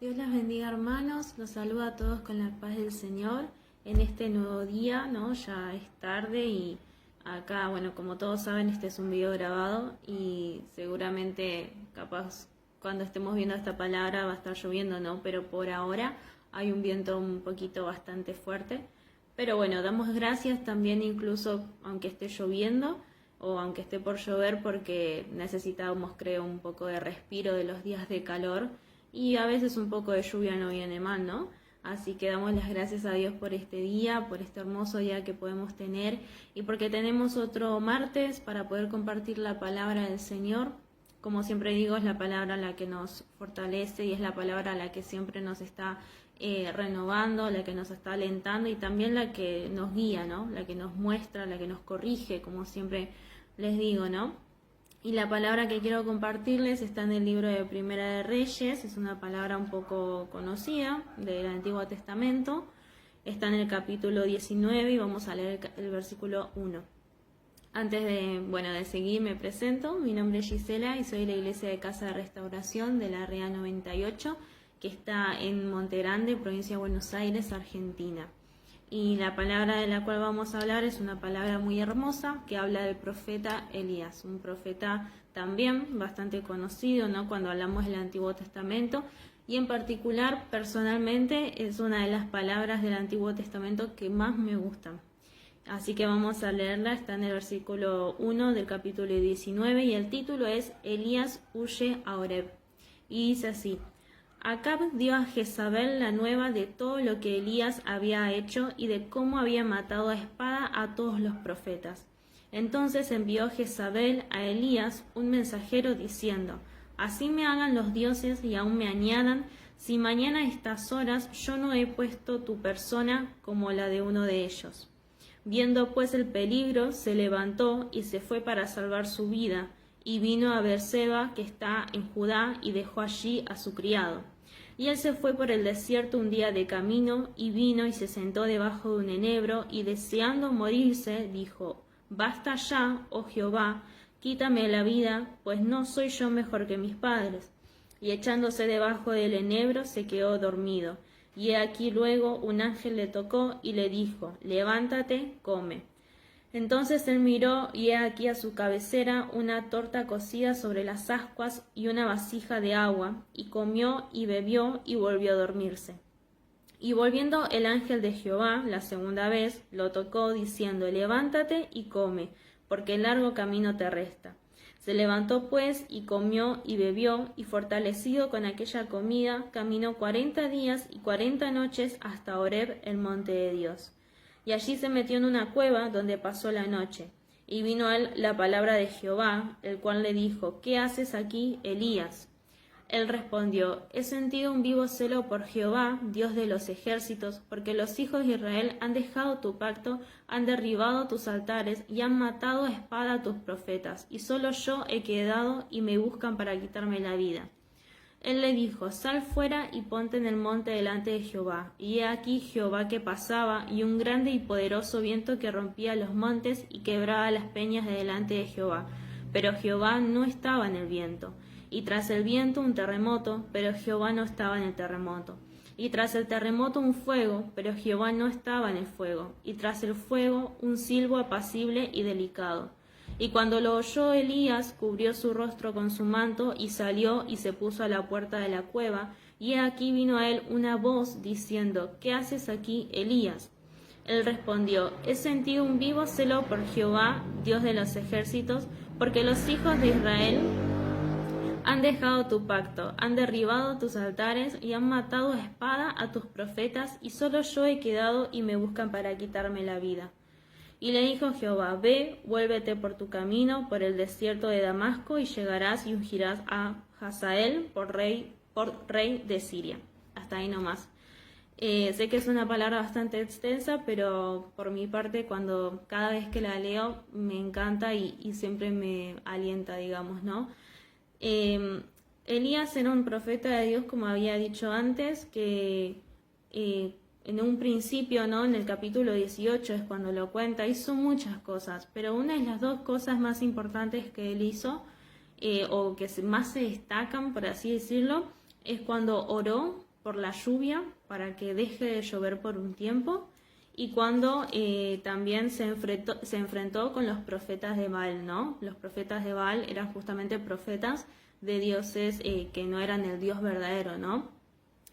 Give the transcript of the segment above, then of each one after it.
Dios las bendiga, hermanos, los saluda a todos con la paz del Señor en este nuevo día, ¿no? Ya es tarde y acá, bueno, como todos saben, este es un video grabado y seguramente, capaz, cuando estemos viendo esta palabra va a estar lloviendo, ¿no? Pero por ahora hay un viento un poquito bastante fuerte. Pero bueno, damos gracias también incluso aunque esté lloviendo o aunque esté por llover, porque necesitamos, creo, un poco de respiro de los días de calor. Y a veces un poco de lluvia no viene mal, ¿no? Así que damos las gracias a Dios por este día, por este hermoso día que podemos tener y porque tenemos otro martes para poder compartir la palabra del Señor. Como siempre digo, es la palabra la que nos fortalece y es la palabra la que siempre nos está renovando, la que nos está alentando y también la que nos guía, ¿no? La que nos muestra, la que nos corrige, como siempre les digo, ¿no? Y la palabra que quiero compartirles está en el libro de Primera de Reyes, es una palabra un poco conocida del Antiguo Testamento, está en el capítulo 19 y vamos a leer el versículo 1. Antes de seguir me presento, mi nombre es Gisela y soy de la Iglesia de Casa de Restauración de la REA 98, que está en Monte Grande, provincia de Buenos Aires, Argentina. Y la palabra de la cual vamos a hablar es una palabra muy hermosa que habla del profeta Elías, un profeta también bastante conocido, ¿no? Cuando hablamos del Antiguo Testamento, y en particular, personalmente, es una de las palabras del Antiguo Testamento que más me gustan. Así que vamos a leerla, está en el versículo 1 del capítulo 19 y el título es Elías huye a Oreb. Y dice así: Acab dio a Jezabel la nueva de todo lo que Elías había hecho y de cómo había matado a espada a todos los profetas. Entonces envió Jezabel a Elías un mensajero diciendo: Así me hagan los dioses y aún me añadan, si mañana a estas horas yo no he puesto tu persona como la de uno de ellos. Viendo pues el peligro, se levantó y se fue para salvar su vida, y vino a Beerseba, que está en Judá, y dejó allí a su criado. Y él se fue por el desierto un día de camino, y vino y se sentó debajo de un enebro, y deseando morirse, dijo: Basta ya, oh Jehová, quítame la vida, pues no soy yo mejor que mis padres. Y echándose debajo del enebro, se quedó dormido. Y he aquí luego un ángel le tocó y le dijo: Levántate, come. Entonces él miró y he aquí a su cabecera una torta cocida sobre las ascuas y una vasija de agua, y comió y bebió y volvió a dormirse. Y volviendo el ángel de Jehová la segunda vez, lo tocó diciendo: Levántate y come, porque largo camino te resta. Se levantó pues y comió y bebió, y fortalecido con aquella comida, caminó 40 días y 40 noches hasta Oreb, el monte de Dios. Y allí se metió en una cueva donde pasó la noche. Y vino a él la palabra de Jehová, el cual le dijo: ¿Qué haces aquí, Elías? Él respondió: He sentido un vivo celo por Jehová, Dios de los ejércitos, porque los hijos de Israel han dejado tu pacto, han derribado tus altares y han matado a espada a tus profetas, y solo yo he quedado y me buscan para quitarme la vida. Él le dijo: Sal fuera y ponte en el monte delante de Jehová. Y he aquí Jehová que pasaba, y un grande y poderoso viento que rompía los montes y quebraba las peñas de delante de Jehová. Pero Jehová no estaba en el viento. Y tras el viento un terremoto, pero Jehová no estaba en el terremoto. Y tras el terremoto un fuego, pero Jehová no estaba en el fuego. Y tras el fuego un silbo apacible y delicado. Y cuando lo oyó Elías, cubrió su rostro con su manto, y salió y se puso a la puerta de la cueva. Y aquí vino a él una voz diciendo: ¿Qué haces aquí, Elías? Él respondió: He sentido un vivo celo por Jehová, Dios de los ejércitos, porque los hijos de Israel han dejado tu pacto, han derribado tus altares y han matado a espada a tus profetas, y solo yo he quedado y me buscan para quitarme la vida. Y le dijo Jehová: Ve, vuélvete por tu camino, por el desierto de Damasco, y llegarás y ungirás a Hazael por rey de Siria. Hasta ahí nomás. Sé que es una palabra bastante extensa, pero por mi parte, cada vez que la leo, me encanta y siempre me alienta, digamos, ¿no? Elías era un profeta de Dios, como había dicho antes, que en un principio, ¿no? En el capítulo 18 es cuando lo cuenta, hizo muchas cosas, pero una de las dos cosas más importantes que él hizo, o que más se destacan, por así decirlo, es cuando oró por la lluvia, para que deje de llover por un tiempo, y cuando también se enfrentó con los profetas de Baal, ¿no? Los profetas de Baal eran justamente profetas de dioses que no eran el Dios verdadero, ¿no?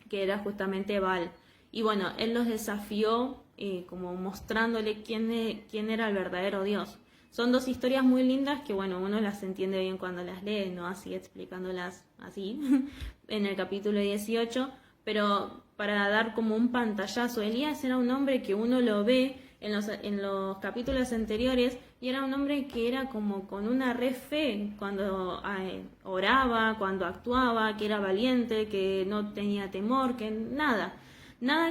Que era justamente Baal. Y bueno, él los desafió como mostrándole quién era el verdadero Dios. Son dos historias muy lindas que, bueno, uno las entiende bien cuando las lee, ¿no? Así explicándolas así en el capítulo 18, pero para dar como un pantallazo, Elías era un hombre que uno lo ve en los capítulos anteriores y era un hombre que era como con una re fe cuando oraba, cuando actuaba, que era valiente, que no tenía temor, que nada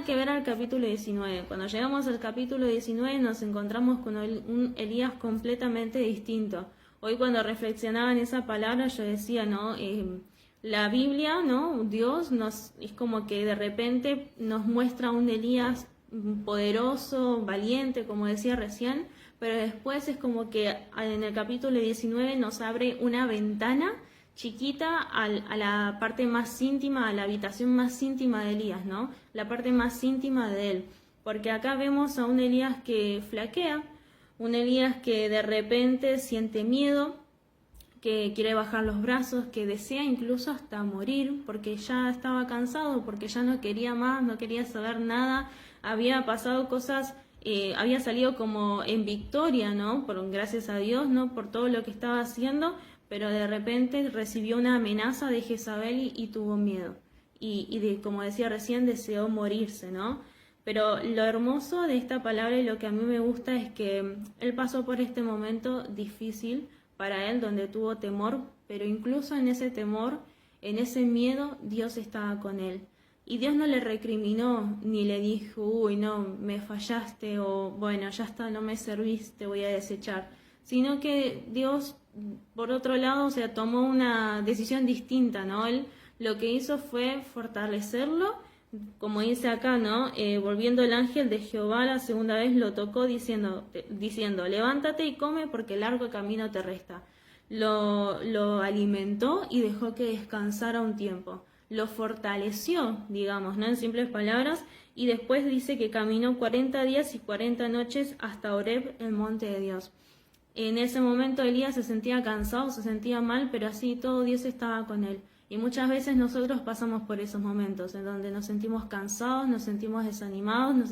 que ver al capítulo 19. Cuando llegamos al capítulo 19 nos encontramos con un Elías completamente distinto. Hoy cuando reflexionaba en esa palabra yo decía, ¿no? La Biblia, ¿no? Dios es como que de repente nos muestra un Elías poderoso, valiente, como decía recién, pero después es como que en el capítulo 19 nos abre una ventana chiquita a la parte más íntima, a la habitación más íntima de Elías, ¿no? La parte más íntima de él. Porque acá vemos a un Elías que flaquea, un Elías que de repente siente miedo, que quiere bajar los brazos, que desea incluso hasta morir, porque ya estaba cansado, porque ya no quería más, no quería saber nada, había pasado cosas, había salido como en victoria, ¿no? Gracias a Dios, ¿no? Por todo lo que estaba haciendo, pero de repente recibió una amenaza de Jezabel y tuvo miedo. Como decía recién, deseó morirse, ¿no? Pero lo hermoso de esta palabra y lo que a mí me gusta es que él pasó por este momento difícil para él, donde tuvo temor, pero incluso en ese temor, en ese miedo, Dios estaba con él. Y Dios no le recriminó, ni le dijo, uy, no, me fallaste, o bueno, ya está, no me serviste, voy a desechar. Sino que Dios, por otro lado, o sea, tomó una decisión distinta, ¿no? Él lo que hizo fue fortalecerlo, como dice acá, ¿no? Volviendo el ángel de Jehová la segunda vez lo tocó diciendo, levántate y come porque largo camino te resta. Lo alimentó y dejó que descansara un tiempo. Lo fortaleció, digamos, ¿no? En simples palabras, y después dice que caminó 40 días y 40 noches hasta Horeb, el monte de Dios. En ese momento Elías se sentía cansado, se sentía mal, pero así todo Dios estaba con él. Y muchas veces nosotros pasamos por esos momentos en donde nos sentimos cansados, nos sentimos desanimados, nos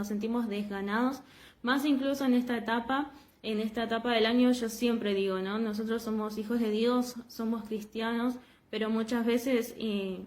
sentimos desganados, más incluso en esta etapa del año. Yo siempre digo, ¿no? Nosotros somos hijos de Dios, somos cristianos, pero muchas veces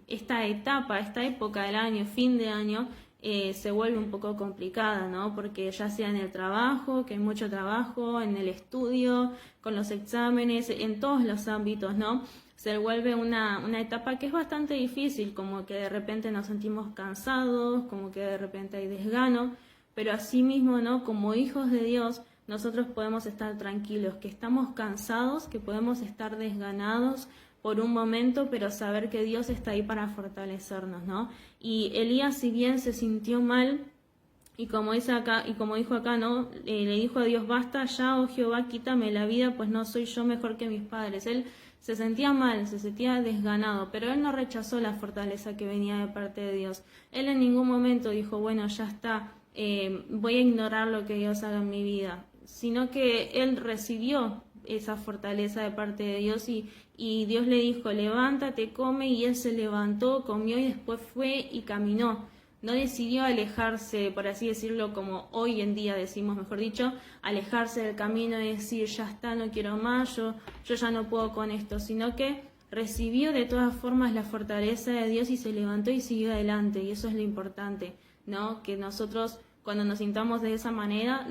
esta época del año, fin de año, se vuelve un poco complicada, ¿no? Porque ya sea en el trabajo, que hay mucho trabajo, en el estudio, con los exámenes, en todos los ámbitos, ¿no? Se vuelve una etapa que es bastante difícil, como que de repente nos sentimos cansados, como que de repente hay desgano, pero asimismo, ¿no? Como hijos de Dios, nosotros podemos estar tranquilos, que estamos cansados, que podemos estar desganados por un momento, pero saber que Dios está ahí para fortalecernos, ¿no? Y Elías, si bien se sintió mal, y como dice acá, y como dijo acá, ¿no? Le dijo a Dios, basta ya, oh Jehová, quítame la vida, pues no soy yo mejor que mis padres. Él se sentía mal, se sentía desganado, pero él no rechazó la fortaleza que venía de parte de Dios. Él en ningún momento dijo, bueno, ya está, voy a ignorar lo que Dios haga en mi vida, sino que él recibió esa fortaleza de parte de Dios y Dios le dijo, levántate, come, y él se levantó, comió y después fue y caminó. No decidió alejarse, por así decirlo, como hoy en día decimos, mejor dicho, alejarse del camino y decir, ya está, no quiero más, yo ya no puedo con esto, sino que recibió de todas formas la fortaleza de Dios y se levantó y siguió adelante, y eso es lo importante, ¿no? Que nosotros, cuando nos sintamos de esa manera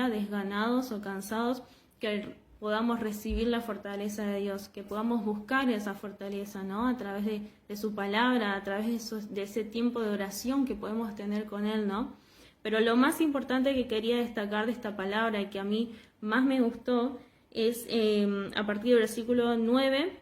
desganados o cansados, que podamos recibir la fortaleza de Dios, que podamos buscar esa fortaleza, ¿no? A través de su palabra, a través de ese tiempo de oración que podemos tener con Él, ¿no? Pero lo más importante que quería destacar de esta palabra y que a mí más me gustó es a partir del versículo 9,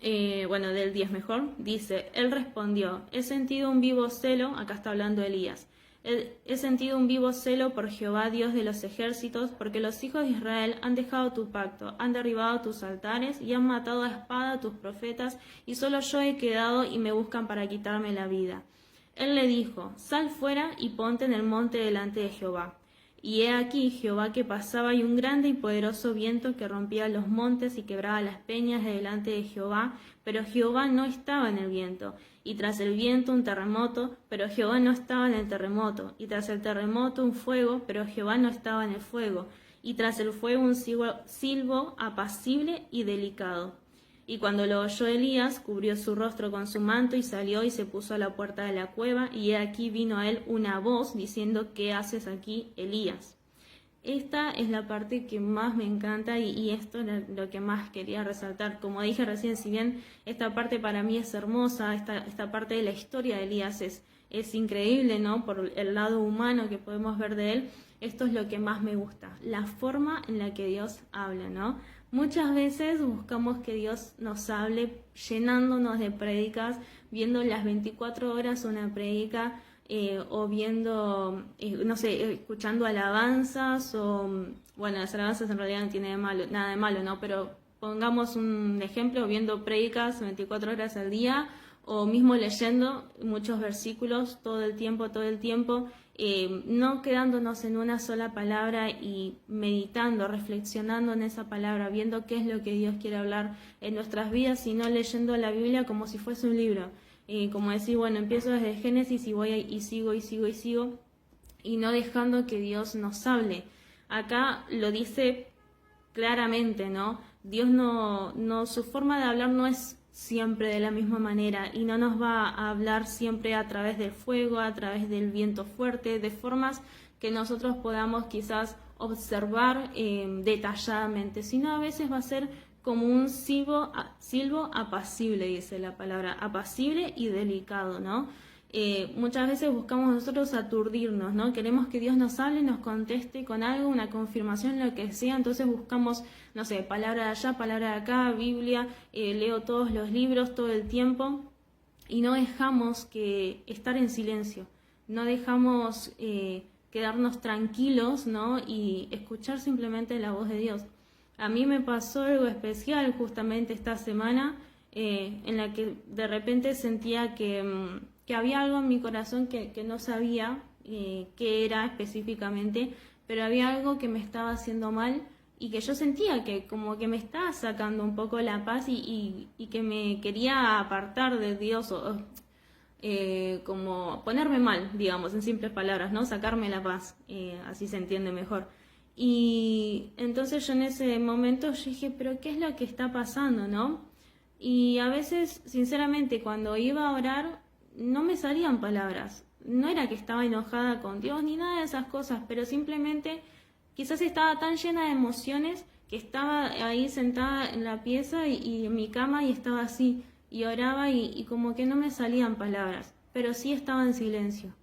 del 10 mejor, dice, él respondió, he sentido un vivo celo, acá está hablando Elías, He sentido un vivo celo por Jehová, Dios de los ejércitos, porque los hijos de Israel han dejado tu pacto, han derribado tus altares y han matado a espada a tus profetas, y solo yo he quedado y me buscan para quitarme la vida. Él le dijo, sal fuera y ponte en el monte delante de Jehová. Y he aquí Jehová que pasaba y un grande y poderoso viento que rompía los montes y quebraba las peñas de delante de Jehová, pero Jehová no estaba en el viento. Y tras el viento un terremoto, pero Jehová no estaba en el terremoto. Y tras el terremoto un fuego, pero Jehová no estaba en el fuego. Y tras el fuego un silbo apacible y delicado. Y cuando lo oyó Elías, cubrió su rostro con su manto y salió y se puso a la puerta de la cueva, y he aquí vino a él una voz diciendo, ¿qué haces aquí, Elías? Esta es la parte que más me encanta y esto es lo que más quería resaltar. Como dije recién, si bien esta parte para mí es hermosa, esta parte de la historia de Elías es increíble, ¿no? Por el lado humano que podemos ver de él, esto es lo que más me gusta, la forma en la que Dios habla, ¿no? Muchas veces buscamos que Dios nos hable llenándonos de prédicas, viendo las 24 horas una prédica o viendo, no sé, escuchando alabanzas o, bueno, las alabanzas en realidad no tienen nada de malo, ¿no? Pero pongamos un ejemplo, viendo prédicas 24 horas al día o mismo leyendo muchos versículos todo el tiempo, no quedándonos en una sola palabra y meditando, reflexionando en esa palabra, viendo qué es lo que Dios quiere hablar en nuestras vidas, sino leyendo la Biblia como si fuese un libro. Como decir, bueno, empiezo desde Génesis y voy y sigo, y no dejando que Dios nos hable. Acá lo dice claramente, ¿no? Dios no, su forma de hablar no es siempre de la misma manera y no nos va a hablar siempre a través del fuego, a través del viento fuerte, de formas que nosotros podamos quizás observar detalladamente, sino a veces va a ser como un silbo apacible, dice la palabra, apacible y delicado, ¿no? Muchas veces buscamos nosotros aturdirnos, ¿no? Queremos que Dios nos hable, nos conteste con algo, una confirmación, lo que sea, entonces buscamos, no sé, palabra de allá, palabra de acá, Biblia, leo todos los libros todo el tiempo y no dejamos que estar en silencio, no dejamos quedarnos tranquilos, ¿no? Y escuchar simplemente la voz de Dios. A mí me pasó algo especial justamente esta semana en la que de repente sentía que había algo en mi corazón que no sabía qué era específicamente, pero había algo que me estaba haciendo mal y que yo sentía que como que me estaba sacando un poco la paz y que me quería apartar de Dios como ponerme mal, digamos, en simples palabras, ¿no? Sacarme la paz, así se entiende mejor. Y entonces yo en ese momento yo dije, pero ¿qué es lo que está pasando, no? Y a veces, sinceramente, cuando iba a orar, no me salían palabras. No era que estaba enojada con Dios ni nada de esas cosas, pero simplemente quizás estaba tan llena de emociones que estaba ahí sentada en la pieza y en mi cama y estaba así, y oraba y como que no me salían palabras, pero sí estaba en silencio.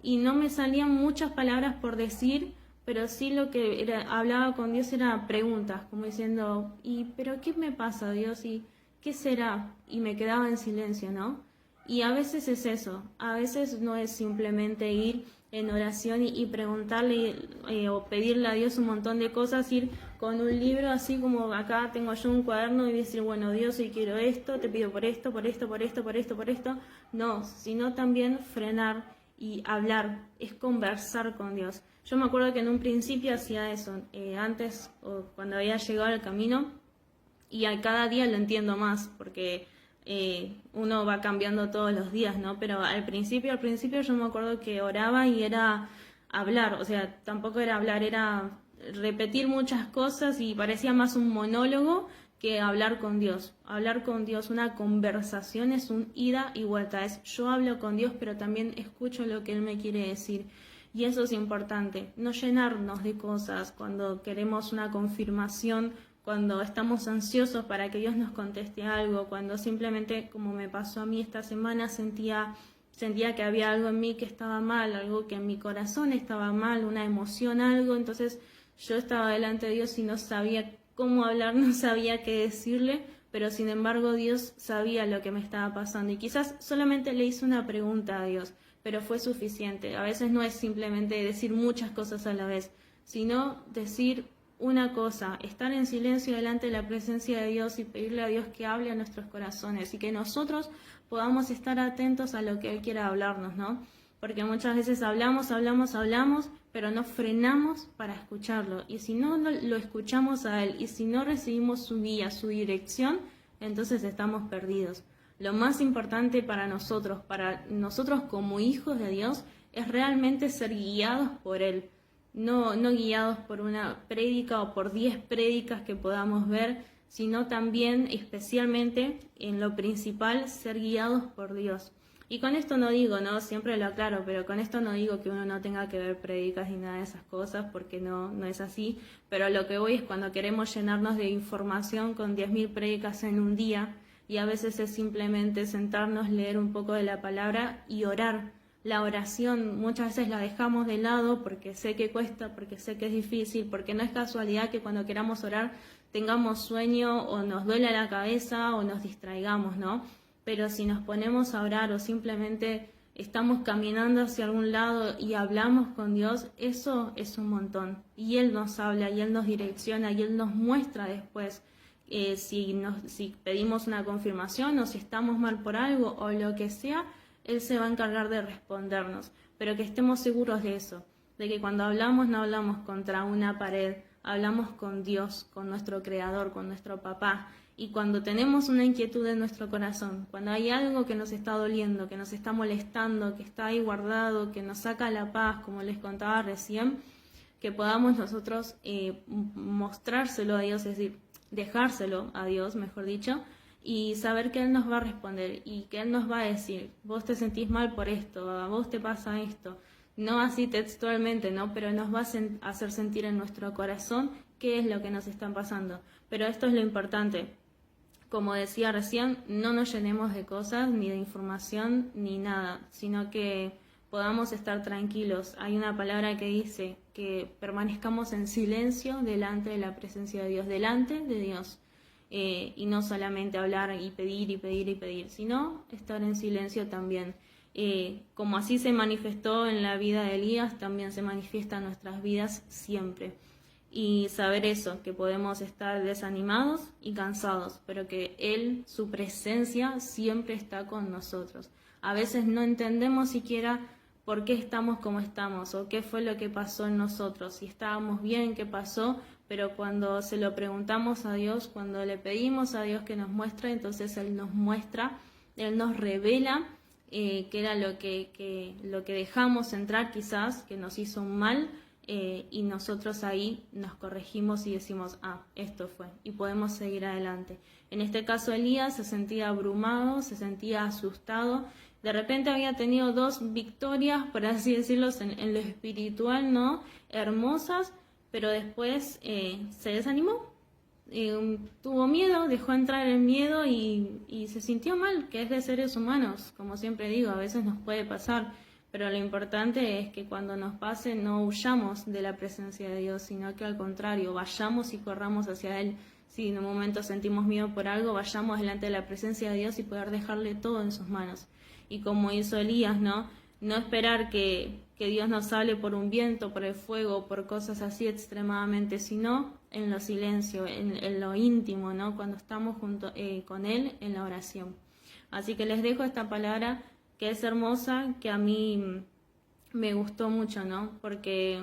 Y no me salían muchas palabras por decir, pero sí lo que hablaba con Dios era preguntas, como diciendo, ¿pero qué me pasa, Dios? ¿Y qué será? Y me quedaba en silencio, ¿no? Y a veces es eso, a veces no es simplemente ir en oración y preguntarle o pedirle a Dios un montón de cosas, ir con un libro así como acá tengo yo un cuaderno y decir, bueno, Dios, hoy quiero esto, te pido por esto, por esto, por esto, por esto, por esto. No, sino también frenar y hablar, es conversar con Dios. Yo me acuerdo que en un principio hacía eso, antes o cuando había llegado al camino, y a cada día lo entiendo más, porque uno va cambiando todos los días, ¿no? Pero al principio yo me acuerdo que oraba y era hablar, o sea, tampoco era hablar, era repetir muchas cosas y parecía más un monólogo que hablar con Dios. Hablar con Dios, una conversación es un ida y vuelta, es yo hablo con Dios pero también escucho lo que Él me quiere decir. Y eso es importante, no llenarnos de cosas cuando queremos una confirmación, cuando estamos ansiosos para que Dios nos conteste algo, cuando simplemente, como me pasó a mí esta semana, sentía que había algo en mí que estaba mal, algo que en mi corazón estaba mal, una emoción, algo, entonces yo estaba delante de Dios y no sabía cómo hablar, no sabía qué decirle, pero sin embargo Dios sabía lo que me estaba pasando y quizás solamente le hice una pregunta a Dios, pero fue suficiente. A veces no es simplemente decir muchas cosas a la vez, sino decir una cosa, estar en silencio delante de la presencia de Dios y pedirle a Dios que hable a nuestros corazones y que nosotros podamos estar atentos a lo que Él quiera hablarnos, ¿no? Porque muchas veces hablamos, pero no frenamos para escucharlo. Y si no lo escuchamos a Él y si no recibimos su guía, su dirección, entonces estamos perdidos. Lo más importante para nosotros como hijos de Dios, es realmente ser guiados por Él. No guiados por una prédica o por 10 prédicas que podamos ver, sino también, especialmente, en lo principal, ser guiados por Dios. Y con esto no digo, ¿no? Siempre lo aclaro, pero con esto no digo que uno no tenga que ver prédicas ni nada de esas cosas, porque no es así. Pero lo que voy es cuando queremos llenarnos de información con 10.000 prédicas en un día, y a veces es simplemente sentarnos, leer un poco de la palabra y orar. La oración muchas veces la dejamos de lado porque sé que cuesta, porque sé que es difícil, porque no es casualidad que cuando queramos orar tengamos sueño o nos duele la cabeza o nos distraigamos, ¿no? Pero si nos ponemos a orar o simplemente estamos caminando hacia algún lado y hablamos con Dios, eso es un montón. Y Él nos habla, y Él nos direcciona, y Él nos muestra después si pedimos una confirmación o si estamos mal por algo o lo que sea, Él se va a encargar de respondernos. Pero que estemos seguros de eso, de que cuando hablamos no hablamos contra una pared, hablamos con Dios, con nuestro Creador, con nuestro Papá. Y cuando tenemos una inquietud en nuestro corazón, cuando hay algo que nos está doliendo, que nos está molestando, que está ahí guardado, que nos saca la paz, como les contaba recién, que podamos nosotros mostrárselo a Dios, es decir, dejárselo a Dios, mejor dicho, y saber que Él nos va a responder y que Él nos va a decir, vos te sentís mal por esto, a vos te pasa esto. No así textualmente, ¿no? Pero nos va a hacer sentir en nuestro corazón qué es lo que nos está pasando. Pero esto es lo importante. Como decía recién, no nos llenemos de cosas, ni de información, ni nada, sino que podamos estar tranquilos. Hay una palabra que dice que permanezcamos en silencio delante de la presencia de Dios, delante de Dios. Y no solamente hablar y pedir, sino estar en silencio también. Como así se manifestó en la vida de Elías, también se manifiesta en nuestras vidas siempre. Y saber eso, que podemos estar desanimados y cansados, pero que Él, su presencia, siempre está con nosotros. A veces no entendemos siquiera por qué estamos como estamos o qué fue lo que pasó en nosotros, si estábamos bien, qué pasó, pero cuando se lo preguntamos a Dios, cuando le pedimos a Dios que nos muestre, entonces Él nos muestra, Él nos revela qué era lo que dejamos entrar quizás, que nos hizo un mal, y nosotros ahí nos corregimos y decimos, esto fue, y podemos seguir adelante. En este caso Elías se sentía abrumado, se sentía asustado, de repente había tenido 2 victorias, por así decirlo, en lo espiritual, ¿no? Hermosas, pero después se desanimó, tuvo miedo, dejó entrar el miedo y se sintió mal, que es de seres humanos, como siempre digo, a veces nos puede pasar. Pero lo importante es que cuando nos pase no huyamos de la presencia de Dios, sino que al contrario, vayamos y corramos hacia Él. Si en un momento sentimos miedo por algo, vayamos delante de la presencia de Dios y poder dejarle todo en sus manos. Y como hizo Elías, ¿no? No esperar que Dios nos hable por un viento, por el fuego, por cosas así extremadamente, sino en lo silencio, en lo íntimo, ¿no? Cuando estamos junto con Él en la oración. Así que les dejo esta palabra que es hermosa, que a mí me gustó mucho, ¿no? Porque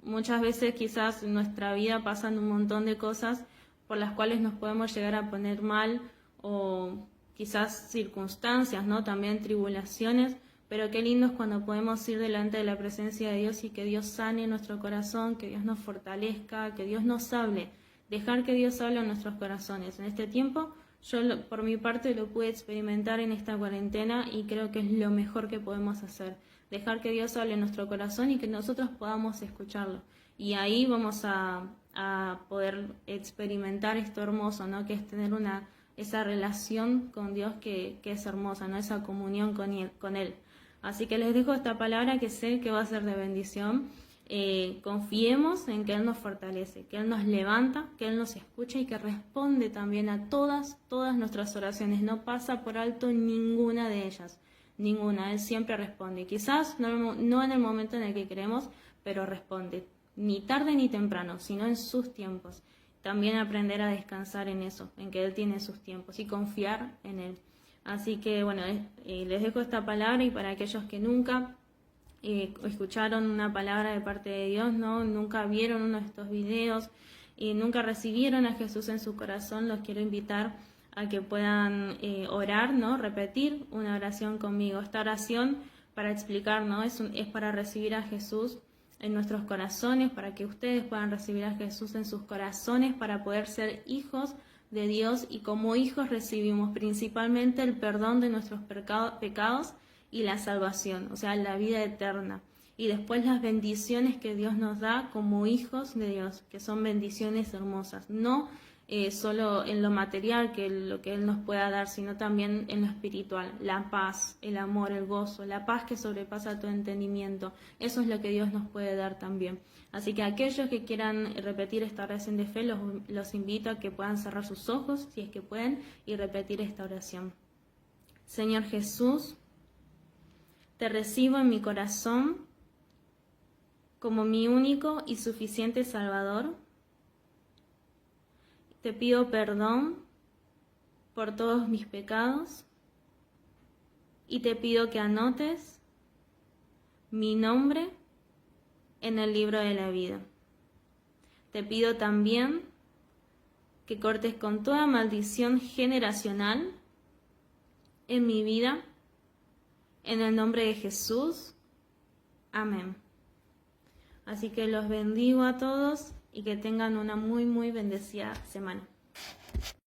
muchas veces quizás en nuestra vida pasan un montón de cosas por las cuales nos podemos llegar a poner mal, o quizás circunstancias, ¿no? También tribulaciones, pero qué lindo es cuando podemos ir delante de la presencia de Dios y que Dios sane nuestro corazón, que Dios nos fortalezca, que Dios nos hable, dejar que Dios hable en nuestros corazones. En este tiempo, yo por mi parte lo pude experimentar en esta cuarentena y creo que es lo mejor que podemos hacer. Dejar que Dios hable en nuestro corazón y que nosotros podamos escucharlo. Y ahí vamos a poder experimentar esto hermoso, ¿no? Que es tener esa relación con Dios que es hermosa, ¿no? Esa comunión con Él. Así que les dejo esta palabra que sé que va a ser de bendición. Confiemos en que Él nos fortalece, que Él nos levanta, que Él nos escucha y que responde también a todas nuestras oraciones. No pasa por alto ninguna de ellas. ninguna. Él siempre responde. Quizás no en el momento en el que queremos, pero responde. Ni tarde ni temprano, sino en sus tiempos. También aprender a descansar en eso, en que Él tiene sus tiempos y confiar en Él. Así que bueno, les dejo esta palabra, y para aquellos que nunca escucharon una palabra de parte de Dios, ¿no? Nunca vieron uno de estos videos y nunca recibieron a Jesús en su corazón, los quiero invitar a que puedan orar, ¿no? Repetir una oración conmigo. Esta oración, para explicar, ¿no? Es para recibir a Jesús en nuestros corazones, para que ustedes puedan recibir a Jesús en sus corazones, para poder ser hijos de Dios, y como hijos recibimos principalmente el perdón de nuestros pecados y la salvación, o sea, la vida eterna. Y después las bendiciones que Dios nos da como hijos de Dios, que son bendiciones hermosas, no solo en lo material, que lo que Él nos pueda dar, sino también en lo espiritual, la paz, el amor, el gozo, la paz que sobrepasa tu entendimiento. Eso es lo que Dios nos puede dar también. Así que aquellos que quieran repetir esta oración de fe, los invito a que puedan cerrar sus ojos, si es que pueden, y repetir esta oración. Señor Jesús, te recibo en mi corazón como mi único y suficiente Salvador. Te pido perdón por todos mis pecados y te pido que anotes mi nombre en el libro de la vida. Te pido también que cortes con toda maldición generacional en mi vida, en el nombre de Jesús. Amén. Así que los bendigo a todos y que tengan una muy, muy bendecida semana.